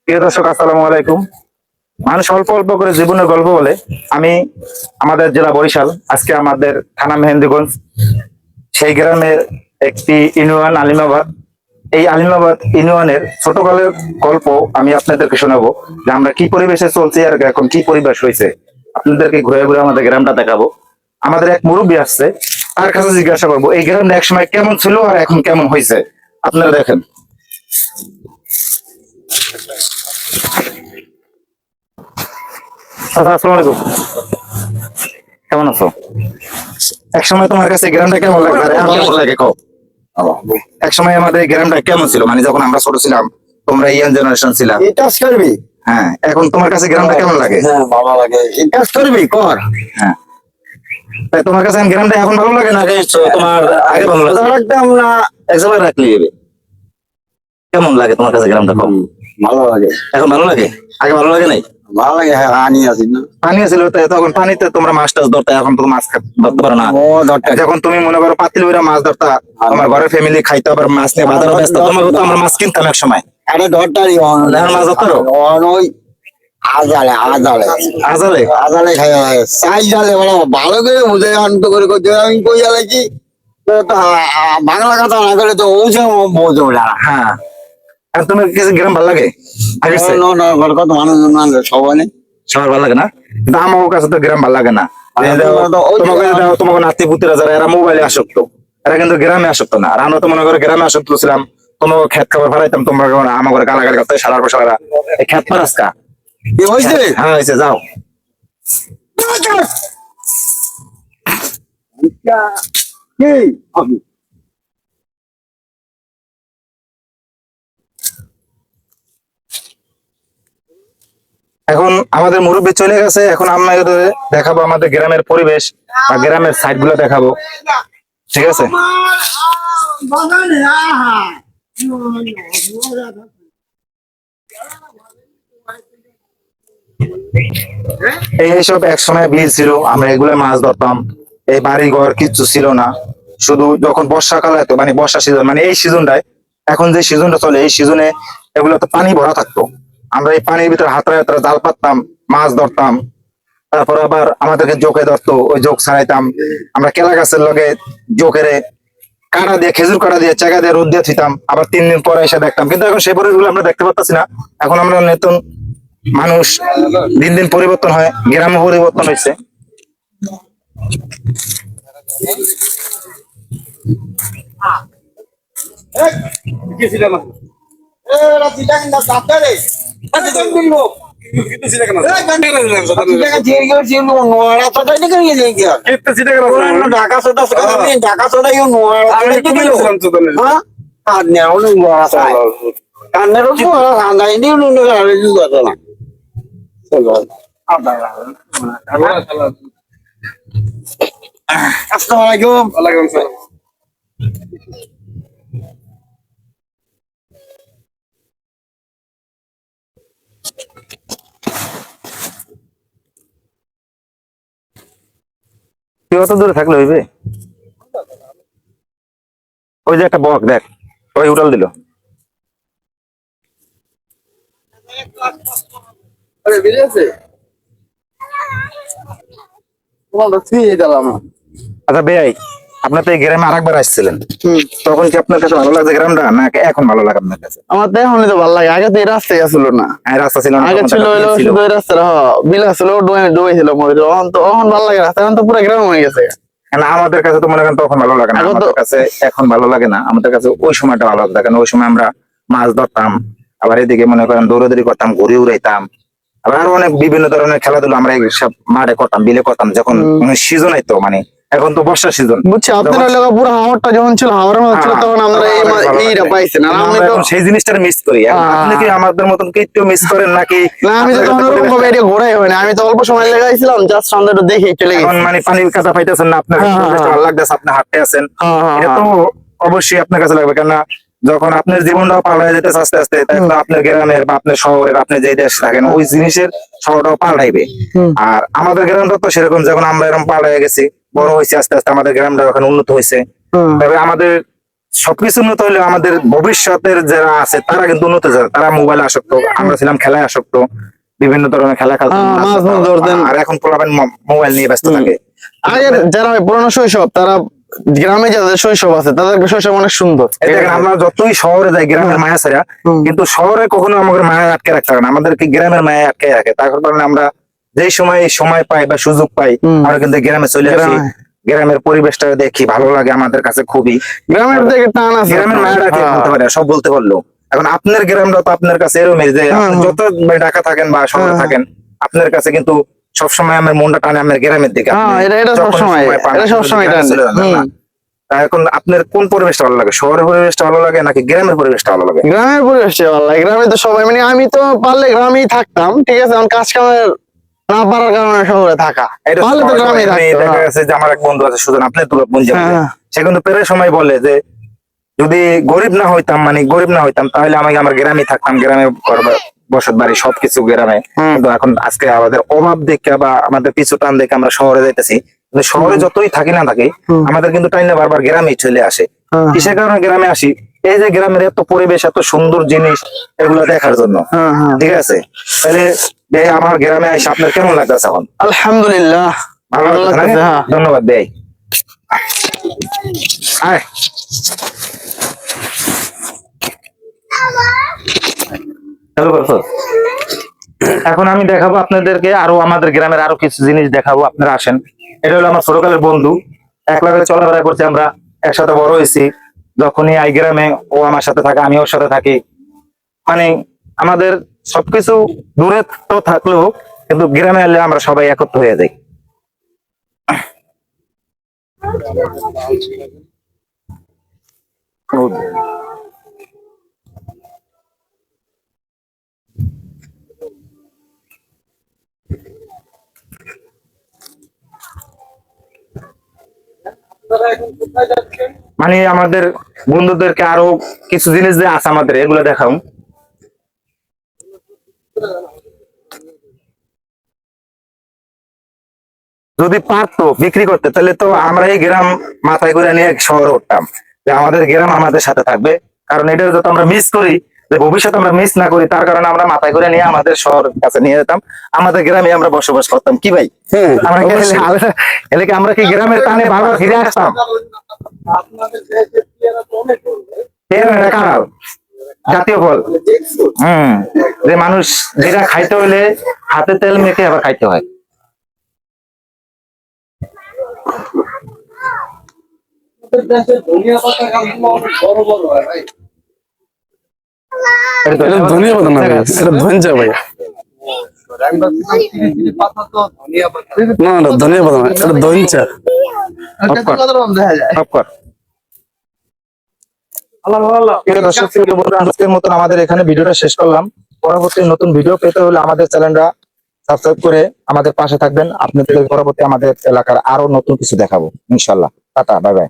প্রিয় দর্শক, আসসালামু আলাইকুম। মানুষ অল্প অল্প করে জীবনের গল্প বলে। আমি আমাদের জেলা বরিশাল, আজকে আমাদের থানা মেহেন্দিগঞ্জ, সেই গ্রামের একটি ইউনিয়ন আলিমাবাদ। এই আলিমাবাদ ইউনিয়নের ছোটকালের গল্প আমি আপনাদেরকে শোনাবো, যে আমরা কি পরিবেশে চলছি আর এখন কি পরিবেশ হয়েছে। আপনাদেরকে ঘুরে ঘুরে আমাদের গ্রামটা দেখাবো। আমাদের এক মুরব্বী আসছে, তার কাছে জিজ্ঞাসা করবো এই গ্রামটা একসময় কেমন ছিল আর এখন কেমন হয়েছে। আপনারা দেখেন। আসসালামু আলাইকুম, কেমন আছো? এক সময় তোমার কাছে গ্রামটা কেমন লাগে আর এখন কেমন লাগে কও? এক সময় আমাদের গ্রামটা কেমন ছিল, মানে যখন আমরা ছোট ছিলাম, তোমরা ইয়াং জেনারেশন ছিলা। ইটাস করবি? হ্যাঁ, এখন তোমার কাছে গ্রামটা কেমন লাগে? হ্যাঁ, ভালো লাগে। ইটাস করবি কর। হ্যাঁ, তাই তোমার কাছে গ্রামটা এখন ভালো লাগে না তোমার আগে ভালো লাগে? রাখতাম না। এক জায়গায় রাখলে হবে। কেমন লাগে তোমার কাছে গ্রামটা কম? ভালো লাগে। এখন ভালো লাগে, আগে ভালো লাগে নাই? ভালো লাগে। হ্যাঁ, আনি আছি না। পানি ছিল তখন, পানিতে তোমরা মাছ টাছ ধরতে, এখন তো মাছ ধরতে পারো না। ও ধরতে যখন তুমি মনে করো পাতিল বইরা মাছ ধরতা, তোমার ঘরের ফ্যামিলি খাইতে, আবার মাছ নিয়ে বাজারে ব্যস্ত, তোমাকে তো আমরা মাছ কিনতাম এক সময়। আরে ধরতারি এখন মাছ ধরতে পারো? ওই আজালে আজালে আজালে আজালে খাই চাই জালে বলো ভালো করে বুঝে অন্ত করে করতে আমি কই জালে কি বাংলা কথা না করে তো ওছে বোঝো না। হ্যাঁ, আর তোমার কাছে গ্রাম ভালো লাগে? আগে কত মানুষ সবাই নেই, সবার ভালো লাগে না, কিন্তু আমার কাছে তো গ্রাম ভালো লাগে না। তোমাকে নাতি পুতিরা যারা, এরা মোবাইলে আসক্ত, এরা কিন্তু গ্রামে আসক্ত না। আর আমরা তো মনে করো গ্রামে আসক্ত ছিলাম, তোমাকে খেত খাবার ফারাইতাম, তোমরা আমার ঘরে গালাগালি করতে সারার পর সারা এই খেত ফারাসকা। কি হয়েছে? হ্যাঁ হয়েছে, যাও। কি এখন আমাদের মুরব্বী চলে গেছে, এখন আমরা দেখাবো আমাদের গ্রামের পরিবেশ বা গ্রামের সাইড গুলো দেখাবো, ঠিক আছে? এইসব এক সময় বিল ছিল, আমরা এগুলো মাছ ধরতাম। এই বাড়ি ঘর কিচ্ছু ছিল না, শুধু যখন বর্ষাকাল হতো, মানে বর্ষা সিজন, মানে এই সিজনটায়, এখন যে সিজনটা চলে এই সিজনে এগুলো তো পানি ভরা থাকতো। আমরা এই পানির ভিতরে হাতড়া হাতড়া জাল পাততাম, মাছ ধরতাম। তারপর আবার আমাদেরকে জোকে ধরতো, ওই জোক ছাড়াইতাম। আমরা কেলা গাছের লগে জোকেরে কাঁটা দিয়ে, খেজুর কাঁটা দিয়ে, চাকা দিয়ে রোদ দিয়ে থিতাম, আবার 3 দিন পরে এসে দেখতাম। কিন্তু এখন সেই পরিবেশগুলো আমরা দেখতে পাচ্ছি না। এখন আমরা নতুন মানুষ, দিন দিন পরিবর্তন হয়, গ্রামে পরিবর্তন হয়েছে। ঢাকা সোদা ঢাকা সোদা আসসালামু আলাইকুম। তুই অত দূরে থাকলে হইবে? ওই যে একটা বক দেখ, ওই উড়াল দিল। আরে বেরিয়েছে তোমার দিলাম। আচ্ছা বেয়াই, আপনার তো এই গ্রামে আরেকবার আসছিলেন, তখন কি আপনার কাছে ভালো লাগছে গ্রামটা, না এখন ভালো লাগে আপনার কাছে? আমার তো এখনই তো ভালো লাগে, আগে তো এই রাস্তায় ছিল না। হ্যাঁ, রাস্তা ছিল না, আগে তখন ছিল তো হইলো ছিল। শুধু এই রাস্তা বিলা ছিল, ডুবে ছিল মরে। এখন ভালো লাগে রাস্তা, এখন তো পুরো গ্রাম হয়ে গেছে। না, আমাদের কাছে তো মনে করেন তখন ভালো লাগে না, এখন তো- আমাদের কাছে এখন ভালো লাগে না। আমাদের কাছে ওই সময়টা ভালো লাগতো, কারণ ওই সময় আমরা মাছ ধরতাম, আবার এদিকে মনে করেন দৌড়াদৌড়ি করতাম, ঘুরে উড়াইতাম, আবার আরো অনেক বিভিন্ন ধরনের খেলাধুলা আমরা সব মাঠে করতাম, বিলে করতাম, যখন সিজন আইতো। মানে এখন তো বর্ষা সিজন, বুঝছি, আপনার লোক পুরো হাওরটা যখন ছিল, হাওরের মতো ছিল, তখন আমরা এইটা পাইছি না। আমি তো সেই জিনিসটা মিস করি। এখন হ্যাঁ। আপনি কি আমাদের মতন কি একটু মিস করেন নাকি? না, আমি তো তখন ওরকম ভাবে এটা ঘোরাই হয় না। আমি তো অল্প সময় লাগাইছিলাম, জাস্ট সামনে একটু দেখে চলে এখন গেছি। মানে পানির কাছে পাইতেছেন না, আপনার হ্যাঁ, পরিবেশটা হ্যাঁ। ভালো লাগতেছে, আপনি হাঁটতে আছেন, হ্যাঁ, এটা তো অবশ্যই আপনার কাছে লাগবে। কেননা যখন আপনার জীবনটাও পাল্টায় যেতেছে আস্তে আস্তে, তখন আপনার গ্রামের বা আপনার শহরের, আপনি যে দেশ থাকেন ওই জিনিসের শহরটাও পাল্টাইবে। আর আমাদের গ্রামটা তো সেরকম, যখন আমরা এরকম পাল্টায় গেছি, বড় হয়েছে, আস্তে আস্তে আমাদের গ্রামটা এখন উন্নত হয়েছে। তবে আমাদের সবকিছু উন্নত হলে আমাদের ভবিষ্যতের যারা আছে তারা কিন্তু উন্নত যাবে। তারা মোবাইলে আসক্ত, আমরা ছিলাম খেলায় আসক্ত, বিভিন্ন ধরনের খেলা খেলতাম, হ্যাঁ, মাছ নাচতাম। ধরতেন। আর এখন পোলাপান মোবাইল নিয়ে ব্যস্ত থাকে। আগের যারা পুরনো শৈশব, তারা গ্রামে যাদের শৈশব আছে তাদের শৈশব অনেক সুন্দর। এই দেখেন, আমরা যতই শহরে যাই গ্রামের মায়া ছাড়া, কিন্তু শহরে কখনো আমাদের মায়া আটকে রাখতে পারে না, আমাদেরকে গ্রামের মায়া আটকে রাখে। তার কারণে আমরা যেই সময় পাই বা সুযোগ পাই, আমরা কিন্তু গ্রামে চলে আসি। গ্রামের পরিবেশটা দেখি, ভালো লাগে আমাদের কাছে খুবই। গ্রামের দিকে টান আছে। গ্রামের মায়াটা কে বলতে পারে, সব বলতে পারলো। এখন আপনার গ্রামটা তো আপনার কাছে এরকমই যে আপনি যত ঢাকা থাকেন বা শহরে থাকেন, আপনার কাছে কিন্তু সবসময় আমার মনটা টানে আপনার গ্রামের দিকে। হ্যাঁ, আপনি এটা যখনই সবসময়, সময় পান, এটা আপনি সবসময় গ্রামে টানে। চলে যান, না? তা এখন আপনার কোন পরিবেশটা ভালো লাগে, শহরের পরিবেশটা ভালো লাগে নাকি গ্রামের পরিবেশটা ভালো লাগে? গ্রামের পরিবেশে ভালো লাগে। গ্রামে তো সবাই, মানে আমি তো পারলে গ্রামেই থাকতাম, ঠিক আছে, এখন কাজ কামের না পারার কারণে শহরে থাকা। এটা তো পারলে তো সবাই গ্রামেই বলে। থাকতো। দেখা গেছে যে আমার এক বন্ধু আছে সুজন, আপনি তো বোন যাবেন, হ্যাঁ। সে কিন্তু প্রায় সময় বলে যে যদি গরিব না হইতাম, মানে গরিব না হইতাম, তাহলে আমি আমার গ্রামে থাকতাম, গ্রামে বসত বাড়ি সবকিছু গ্রামে। কিন্তু এখন আজকে আমাদের অভাব দেখে বা আমাদের পিছু টান দেখে আমরা শহরে যাইতেছি। কিন্তু শহরে যতই থাকি না থাকি, আমাদের কিন্তু টাইমে বারবার গ্রামেই চলে আসে। কিসের কারণে গ্রামে আসি? এই যে গ্রামের এত পরিবেশ, এত সুন্দর জিনিস, এগুলো দেখার জন্য। ঠিক আছে, তাহলে আমার গ্রামে এসে আপনার কেমন লাগতেছে এখন? আলহামদুলিল্লাহ, ভালো ভালো লাগতেছে লাগতেছে। না? হ্যাঁ, ধন্যবাদ দেই। আয়। হ্যালো বলছো। এখন আমি দেখাবো আপনাদেরকে আরো আমাদের গ্রামের আরো কিছু জিনিস দেখাবো, আপনারা আসেন। এটা হলো আমার ছোটকালের বন্ধু, একলাগে চলাফেরা করছি, আমরা একসাথে বড় হয়েছি। যখনই আই গ্রামে, ও আমার সাথে থাকে, আমি ওর সাথে থাকি। মানে আমাদের সবকিছু দূরে তো থাকলেও কিন্তু গ্রামে এলে আমরা সবাই একত্র হয়ে যাই। মানে আমাদের বন্ধুদেরকে আরো কিছু জিনিস যে আছে আমাদের, এগুলো দেখাও। যদি পারতো বিক্রি করতে, তাহলে তো আমরা এই গ্রাম মাথায় করে নিয়ে শহরে উঠতাম, যে আমাদের গ্রাম আমাদের সাথে থাকবে। কারণ এটা যত আমরা মিস করি, যে ভবিষ্যতে আমরা মিস না করি, তার কারণে আমরা মাথায় করে নিয়ে আমাদের শহর কাছে নিয়ে যেতাম, আমাদের গ্রামে আমরা বসবাস করতাম। কি ভাই, আমরা আমরা কি গ্রামের টানে বারবার ফিরে আসতাম? পেয়ারা কাঁঠাল জাতীয় ফল। যে মানুষ যেটা খাইতে হলে হাতে তেল মেখে আবার খাইতে হয়। এটা ধনিয়া পাতা না ভাই, এটা ধনচা ভাই। না না, ধনিয়া পাতা না, এটা ধনচা। আজকের মতন আমাদের এখানে ভিডিওটা শেষ করলাম। পরবর্তী নতুন ভিডিও পেতে হলে আমাদের চ্যানেলটা সাবস্ক্রাইব করে আমাদের পাশে থাকবেন। আপনাদের পরবর্তী আমাদের এলাকার আরো নতুন কিছু দেখাবো ইনশাল্লাহ। Tata, bye bye.